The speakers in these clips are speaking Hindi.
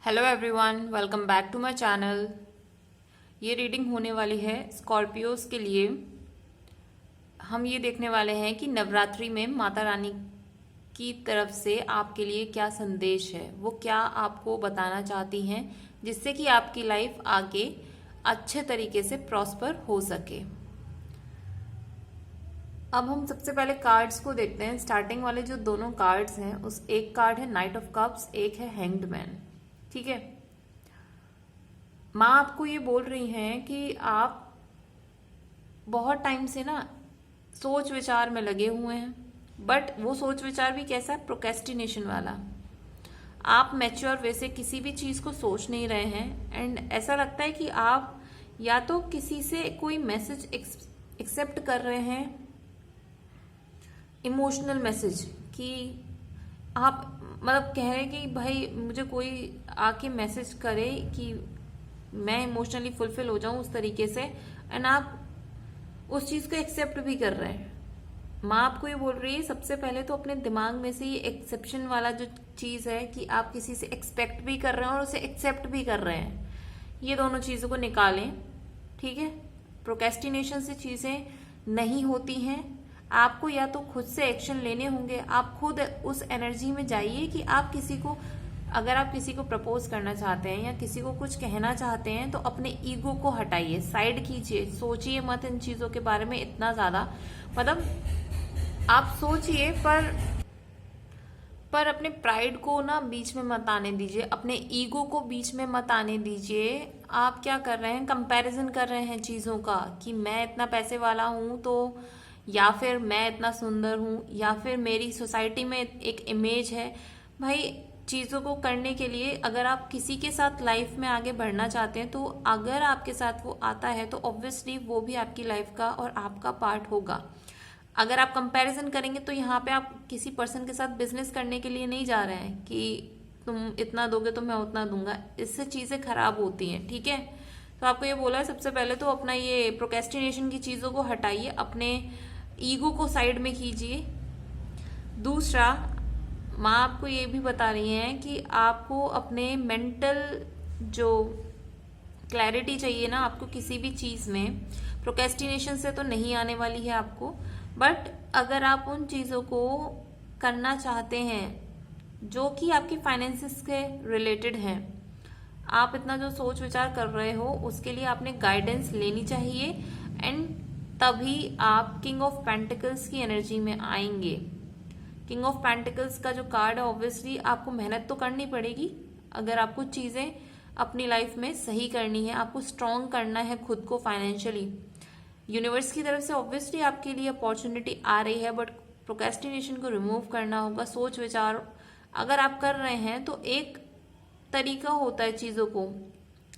Hello everyone, welcome back to my channel. ये रीडिंग होने वाली है स्कॉर्पियोज के लिए। हम ये देखने वाले हैं कि नवरात्रि में माता रानी की तरफ से आपके लिए क्या संदेश है, वो क्या आपको बताना चाहती हैं जिससे कि आपकी लाइफ आगे अच्छे तरीके से प्रॉस्पर हो सके। अब हम सबसे पहले कार्ड्स को देखते हैं। स्टार्टिंग वाले जो दोनों कार्ड्स हैं, उस एक कार्ड है नाइट ऑफ कप्स, एक है हैंग्ड मैन। ठीक है, माँ आपको ये बोल रही हैं कि आप बहुत टाइम से ना सोच विचार में लगे हुए हैं, बट वो सोच विचार भी कैसा है, प्रोक्रेस्टिनेशन वाला। आप मैच्योर वे से किसी भी चीज़ को सोच नहीं रहे हैं एंड ऐसा लगता है कि आप या तो किसी से कोई मैसेज एक्सेप्ट कर रहे हैं, इमोशनल मैसेज, कि आप मतलब कह रहे हैं कि भाई मुझे कोई आके मैसेज करे कि मैं इमोशनली फुलफिल हो जाऊं उस तरीके से, एंड आप उस चीज़ को एक्सेप्ट भी कर रहे हैं। माँ आपको ये बोल रही है सबसे पहले तो अपने दिमाग में से ये एक्सेप्शन वाला जो चीज़ है कि आप किसी से एक्सपेक्ट भी कर रहे हैं और उसे एक्सेप्ट भी कर रहे हैं, ये दोनों चीज़ों को निकालें। ठीक है, प्रोक्रेस्टिनेशन से चीज़ें नहीं होती हैं। आपको या तो खुद से एक्शन लेने होंगे, आप खुद उस एनर्जी में जाइए कि आप किसी को, अगर आप किसी को प्रपोज करना चाहते हैं या किसी को कुछ कहना चाहते हैं तो अपने ईगो को हटाइए, साइड कीजिए, सोचिए मत इन चीज़ों के बारे में इतना ज़्यादा। मतलब आप सोचिए पर अपने प्राइड को ना बीच में मत आने दीजिए, अपने ईगो को बीच में मत आने दीजिए। आप क्या कर रहे हैं, कंपैरिजन कर रहे हैं चीज़ों का कि मैं इतना पैसे वाला हूँ तो, या फिर मैं इतना सुंदर हूँ, या फिर मेरी सोसाइटी में एक इमेज है। भाई चीज़ों को करने के लिए अगर आप किसी के साथ लाइफ में आगे बढ़ना चाहते हैं तो अगर आपके साथ वो आता है तो ऑब्वियसली वो भी आपकी लाइफ का और आपका पार्ट होगा। अगर आप कंपैरिजन करेंगे तो यहाँ पे आप किसी पर्सन के साथ बिजनेस करने के लिए नहीं जा रहे हैं कि तुम इतना दोगे तो मैं उतना दूंगा, इससे चीज़ें खराब होती हैं। ठीक है, तो आपको ये बोला है सबसे पहले तो अपना ये प्रोक्रेस्टिनेशन की चीज़ों को हटाइए, अपने ईगो को साइड में कीजिए। दूसरा, माँ आपको ये भी बता रही हैं कि आपको अपने मेंटल जो क्लैरिटी चाहिए ना आपको किसी भी चीज़ में, प्रोक्रेस्टिनेशन से तो नहीं आने वाली है आपको, बट अगर आप उन चीज़ों को करना चाहते हैं जो कि आपकी फाइनेंसिस के रिलेटेड हैं, आप इतना जो सोच विचार कर रहे हो उसके लिए आपने गाइडेंस लेनी चाहिए, एंड तभी आप किंग ऑफ पेंटिकल्स की एनर्जी में आएंगे। किंग ऑफ पेंटिकल्स का जो कार्ड है, ऑब्वियसली आपको मेहनत तो करनी पड़ेगी। अगर आपको चीज़ें अपनी लाइफ में सही करनी है, आपको स्ट्रॉन्ग करना है खुद को फाइनेंशियली, यूनिवर्स की तरफ से ऑब्वियसली आपके लिए अपॉर्चुनिटी आ रही है, बट प्रोक्रेस्टिनेशन को रिमूव करना होगा। सोच विचार अगर आप कर रहे हैं तो एक तरीका होता है चीज़ों को,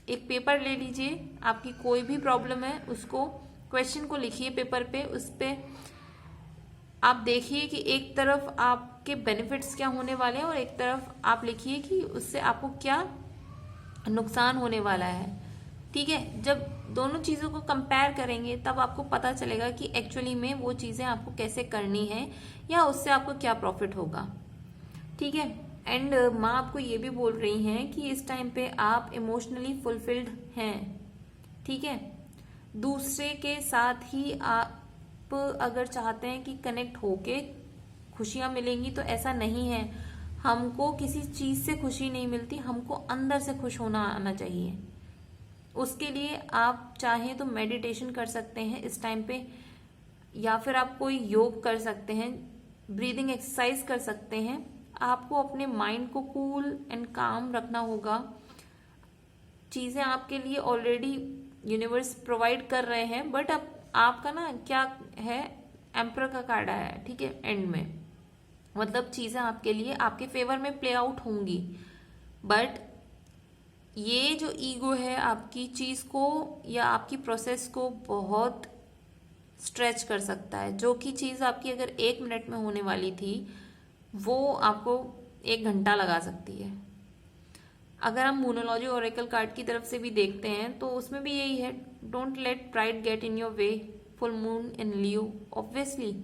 एक पेपर ले लीजिए, आपकी कोई भी प्रॉब्लम है उसको, क्वेश्चन को लिखिए पेपर पे, उस पर आप देखिए कि एक तरफ आपके बेनिफिट्स क्या होने वाले हैं और एक तरफ आप लिखिए कि उससे आपको क्या नुकसान होने वाला है। ठीक है, जब दोनों चीज़ों को कंपेयर करेंगे तब आपको पता चलेगा कि एक्चुअली में वो चीज़ें आपको कैसे करनी है या उससे आपको क्या प्रॉफिट होगा। ठीक है, एंड माँ आपको ये भी बोल रही हैं कि इस टाइम पे आप इमोशनली फुलफिल्ड हैं। ठीक है, दूसरे के साथ ही आप अगर चाहते हैं कि कनेक्ट होके खुशियाँ मिलेंगी तो ऐसा नहीं है। हमको किसी चीज़ से खुशी नहीं मिलती, हमको अंदर से खुश होना आना चाहिए। उसके लिए आप चाहें तो मेडिटेशन कर सकते हैं इस टाइम पे, या फिर आप कोई योग कर सकते हैं, ब्रीदिंग एक्सरसाइज कर सकते हैं। आपको अपने माइंड को कूल एंड काम रखना होगा। चीज़ें आपके लिए ऑलरेडी यूनिवर्स प्रोवाइड कर रहे हैं, बट अब आपका ना क्या है, एम्पर का कार्ड आया है। ठीक है, एंड में मतलब चीज़ें आपके लिए आपके फेवर में प्ले आउट होंगी, बट ये जो ईगो है आपकी चीज़ को या आपकी प्रोसेस को बहुत स्ट्रेच कर सकता है। जो कि चीज़ आपकी अगर 1 मिनट में होने वाली थी वो आपको 1 घंटा लगा सकती है। अगर हम मोनोलॉजी ओरेकल कार्ड की तरफ से भी देखते हैं तो उसमें भी यही है, don't let pride get in your way, full moon in Leo. Obviously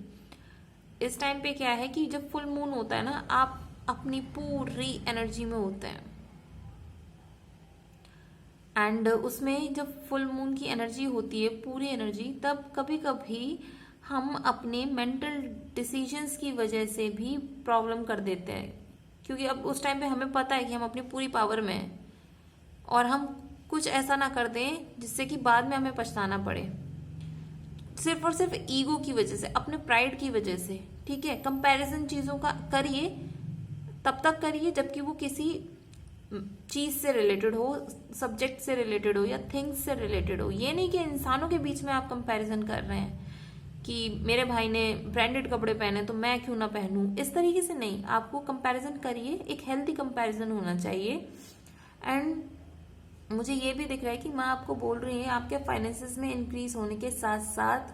इस टाइम पे क्या है कि जब फुल मून होता है ना, आप अपनी पूरी एनर्जी में होते हैं, एंड उसमें जब फुल मून की एनर्जी होती है, पूरी एनर्जी, तब कभी कभी हम अपने मेंटल डिसीजंस की वजह से भी प्रॉब्लम कर देते हैं, क्योंकि अब उस टाइम पे हमें पता है कि हम अपनी पूरी पावर में हैं और हम कुछ ऐसा ना कर दें जिससे कि बाद में हमें पछताना पड़े, सिर्फ और सिर्फ ईगो की वजह से, अपने प्राइड की वजह से। ठीक है, कंपैरिजन चीज़ों का करिए, तब तक करिए जबकि वो किसी चीज से रिलेटेड हो, सब्जेक्ट से रिलेटेड हो या थिंग्स से रिलेटेड हो। ये नहीं कि इंसानों के बीच में आप कंपैरिजन कर रहे हैं कि मेरे भाई ने ब्रांडेड कपड़े पहने तो मैं क्यों ना पहनूं, इस तरीके से नहीं। आपको कंपैरिजन करिए, एक हेल्दी कंपैरिजन होना चाहिए। एंड मुझे ये भी दिख रहा है कि माँ आपको बोल रही है आपके फाइनेंसेस में इंक्रीज होने के साथ साथ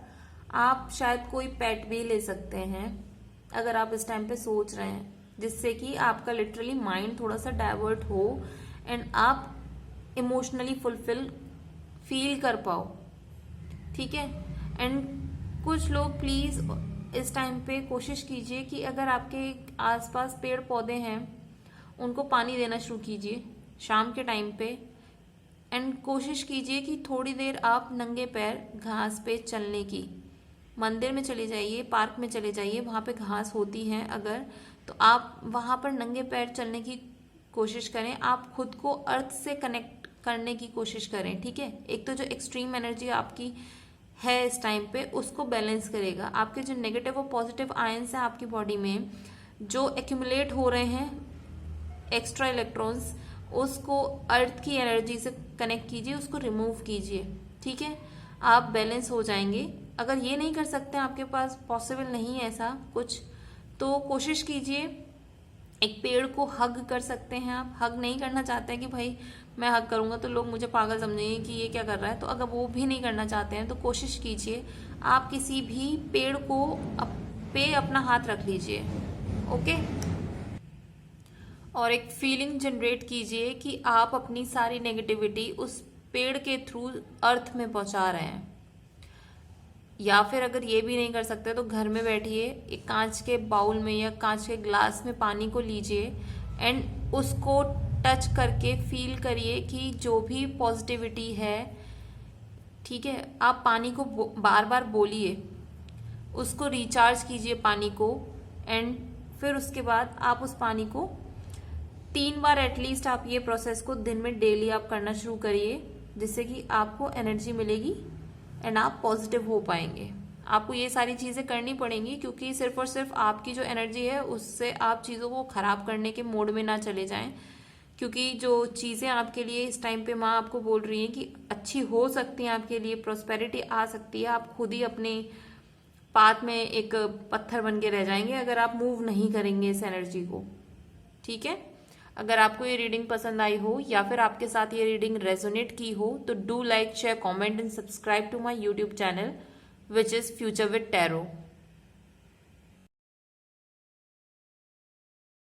आप शायद कोई पेट भी ले सकते हैं, अगर आप इस टाइम पे सोच रहे हैं, जिससे कि आपका लिटरली माइंड थोड़ा सा डाइवर्ट हो एंड आप इमोशनली फुलफिल फील कर पाओ। ठीक है, एंड कुछ लोग प्लीज इस टाइम पे कोशिश कीजिए कि अगर आपके आसपास पेड़ पौधे हैं उनको पानी देना शुरू कीजिए शाम के टाइम पे। एंड कोशिश कीजिए कि थोड़ी देर आप नंगे पैर घास पे चलने की, मंदिर में चले जाइए, पार्क में चले जाइए, वहाँ पे घास होती है अगर, तो आप वहाँ पर नंगे पैर चलने की कोशिश करें। आप खुद को अर्थ से कनेक्ट करने की कोशिश करें। ठीक है, एक तो जो एक्सट्रीम एनर्जी आपकी है इस टाइम पे उसको बैलेंस करेगा। आपके जो नेगेटिव और पॉजिटिव आयंस हैं आपकी बॉडी में जो एक्यूमुलेट हो रहे हैं, एक्स्ट्रा इलेक्ट्रॉन्स, उसको अर्थ की एनर्जी से कनेक्ट कीजिए, उसको रिमूव कीजिए। ठीक है, आप बैलेंस हो जाएंगे। अगर ये नहीं कर सकते, आपके पास पॉसिबल नहीं है ऐसा कुछ, तो कोशिश कीजिए एक पेड़ को हग कर सकते हैं आप। हग नहीं करना चाहते हैं कि भाई मैं हग करूंगा तो लोग मुझे पागल समझेंगे कि ये क्या कर रहा है, तो अगर वो भी नहीं करना चाहते हैं तो कोशिश कीजिए आप किसी भी पेड़ को पे अपना हाथ रख लीजिए। ओके, और एक फीलिंग जनरेट कीजिए कि आप अपनी सारी नेगेटिविटी उस पेड़ के थ्रू अर्थ में पहुंचा रहे हैं। या फिर अगर ये भी नहीं कर सकते तो घर में बैठिए, एक कांच के बाउल में या कांच के ग्लास में पानी को लीजिए एंड उसको टच करके फील करिए कि जो भी पॉजिटिविटी है, ठीक है, आप पानी को बार बार बोलिए, उसको रिचार्ज कीजिए पानी को। एंड फिर उसके बाद आप उस पानी को 3 बार एटलीस्ट आप ये प्रोसेस को दिन में डेली आप करना शुरू करिए, जिससे कि आपको एनर्जी मिलेगी एंड आप पॉजिटिव हो पाएंगे। आपको ये सारी चीज़ें करनी पड़ेंगी क्योंकि सिर्फ और सिर्फ आपकी जो एनर्जी है उससे आप चीज़ों को ख़राब करने के मोड में ना चले जाएं, क्योंकि जो चीज़ें आपके लिए इस टाइम पे माँ आपको बोल रही हैं कि अच्छी हो सकती हैं आपके लिए, प्रॉस्पेरिटी आ सकती है, आप खुद ही अपने पाथ में एक पत्थर बन के रह जाएंगे अगर आप मूव नहीं करेंगे इस एनर्जी को। ठीक है, अगर आपको ये रीडिंग पसंद आई हो या फिर आपके साथ ये रीडिंग रेजोनेट की हो तो do like, share, comment and subscribe to my YouTube channel which is Future with tarot.